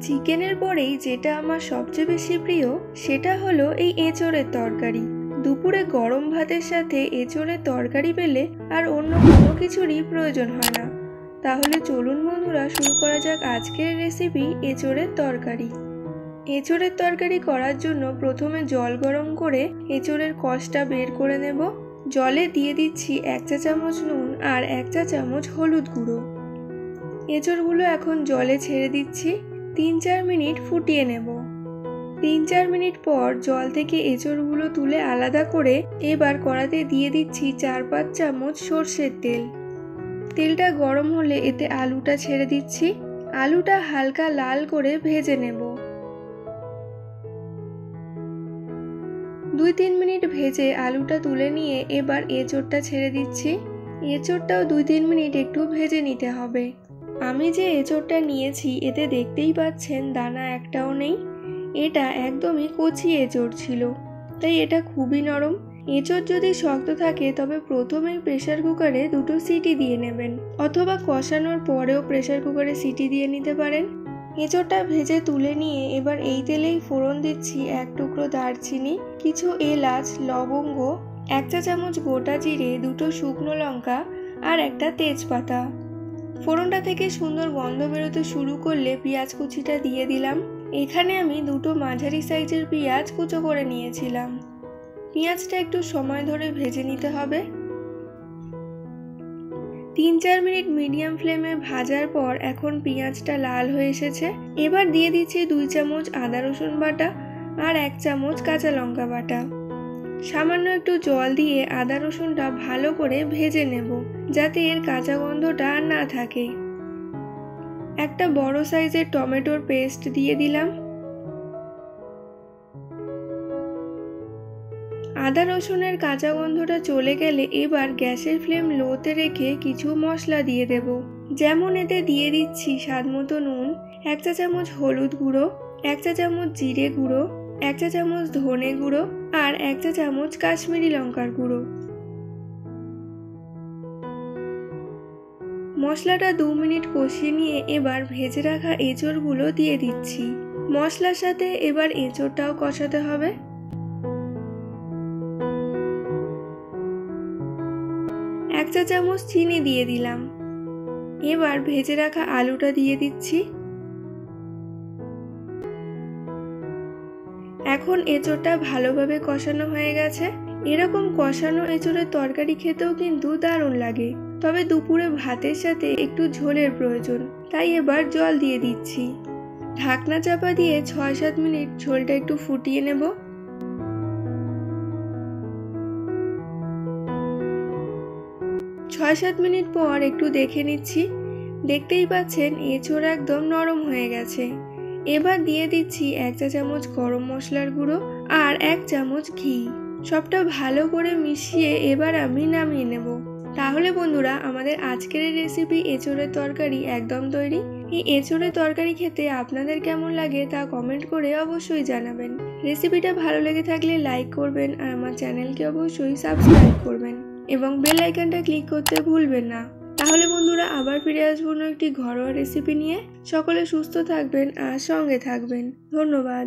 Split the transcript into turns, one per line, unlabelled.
চিকেনের পরেই যেটা আমার সবচেয়ে বেশি প্রিয় সেটা হলো এই এঁচোড়ের তরকারি। দুপুরে গরম ভাতের সাথে এঁচোড়ের তরকারি পেলে আর অন্য কোনো কিছুরই প্রয়োজন হয় না। তাহলে চলুন বন্ধুরা, শুরু করা যাক আজকের রেসিপি এঁচোড়ের তরকারি। এঁচোড়ের তরকারি করার জন্য প্রথমে জল গরম করে এঁচোড়ের কষটা বের করে নেব। জলে দিয়ে দিচ্ছি 1 চা চামচ নুন আর 1 চা চামচ হলুদ গুঁড়ো। এঁচোড়গুলো এখন জলে ছেড়ে দিচ্ছি। 3-4 মিনিট ফুটিয়ে নেব। 3-4 মিনিট পর জল থেকে এঁচোড়গুলো তুলে আলাদা করে এবার কড়াতে দিয়ে দিচ্ছি 4-5 চামচ সর্ষের তেল। তেলটা গরম হলে এতে আলুটা ছেড়ে দিচ্ছি। আলুটা হালকা লাল করে ভেজে নেব। 2-3 মিনিট ভেজে আলুটা তুলে নিয়ে এবার এঁচোড়টা ছেড়ে দিচ্ছি। এঁচোড়টাও 2-3 মিনিট একটু ভেজে নিতে হবে। আমি যে এঁচোড়টা নিয়েছি এতে দেখতেই পাচ্ছেন দানা একটাও নেই। এটা একদমই কচি এঁচোড় ছিল, তাই এটা খুবই নরম। এঁচোড় যদি শক্ত থাকে তবে প্রথমেই প্রেসার কুকারে 2টো সিটি দিয়ে নেবেন, অথবা কষানোর পরেও প্রেসার কুকারে সিটি দিয়ে নিতে পারেন। এঁচোড়টা ভেজে তুলে নিয়ে এবার এই তেলেই ফোড়ন দিচ্ছি 1 টুকরো দারচিনি, কিছু এলাচ, লবঙ্গ, 1 চা চামচ গোটা জিরে, 2টো শুকনো লঙ্কা আর একটা তেজপাতা। ফোড়নটা থেকে সুন্দর গন্ধ বেরোতে শুরু করলে পেঁয়াজ কুচিটা দিয়ে দিলাম। এখানে আমি 2টো মাঝারি সাইজের পেঁয়াজ কুচো করে নিয়েছিলাম। পেঁয়াজটা একটু সময় ধরে ভেজে নিতে হবে। 3-4 মিনিট মিডিয়াম ফ্লেমে ভাজার পর এখন পেঁয়াজটা লাল হয়ে এসেছে। এবার দিয়ে দিচ্ছি 2 চামচ আদা রসুন বাটা আর 1 চামচ কাঁচা লঙ্কা বাটা। সামান্য একটু জল দিয়ে আদা রসুনটা ভালো করে ভেজে নেব, যাতে এর কাঁচা গন্ধটা না থাকে। একটা বড় সাইজের টমেটোর পেস্ট দিয়ে দিলাম। আদা রসুনের কাঁচা গন্ধটা চলে গেলে এবার গ্যাসের ফ্লেম লোতে রেখে কিছু মশলা দিয়ে দেব। যেমন এতে দিয়ে দিচ্ছি স্বাদমতো নুন, 1 চা চামচ হলুদ গুঁড়ো, 1 চা চামচ জিরে গুঁড়ো, 1 চা চামচ ধনে গুঁড়ো আর 1 চা চামচ কাশ্মীরি লঙ্কার গুঁড়ো। মশলাটা 2 মিনিট কষিয়ে নিয়ে এবার ভেজে রাখা এঁচোড়গুলো দিয়ে দিচ্ছি। মশলার সাথে এবার এঁচোড়টাও কষাতে হবে। 1 চা চামচ চিনি দিয়ে দিলাম। এবার ভেজে রাখা আলুটা দিয়ে দিচ্ছি। এখন এঁচোড়টা ভালোভাবে কষানো হয়ে গেছে। এরকম কষানো এঁচোড়ের তরকারি খেতেও কিন্তু দারুণ লাগে, তবে দুপুরে ভাতের সাথে একটু ঝোলের প্রয়োজন, তাই এবার জল দিয়ে দিচ্ছি। ঢাকনা চাপা দিয়ে 6-7 মিনিট ঝোলটা একটু ফুটিয়ে নেব। 6-7 মিনিট পর একটু দেখে নিচ্ছি। দেখতেই পাচ্ছেন এঁচোড় একদম নরম হয়ে গেছে। এবার দিয়ে দিচ্ছি 1 চা চামচ গরম মশলার গুঁড়ো আর 1 চামচ ঘি। সবটা ভালো করে মিশিয়ে এবার আমি নামিয়ে নেব। তাহলে বন্ধুরা, আমাদের আজকের এই রেসিপি এঁচোড়ের তরকারি একদম তৈরি। এই এঁচোড়ের তরকারি খেতে আপনাদের কেমন লাগে তা কমেন্ট করে অবশ্যই জানাবেন। রেসিপিটা ভালো লেগে থাকলে লাইক করবেন আর আমার চ্যানেলকে অবশ্যই সাবস্ক্রাইব করবেন এবং বেল আইকনটা ক্লিক করতে ভুলবেন না। তাহলে বন্ধুরা, আবার ফিরে আসবো একটি ঘরোয়া রেসিপি নিয়ে। সকলে সুস্থ থাকবেন আর সঙ্গে থাকবেন। ধন্যবাদ।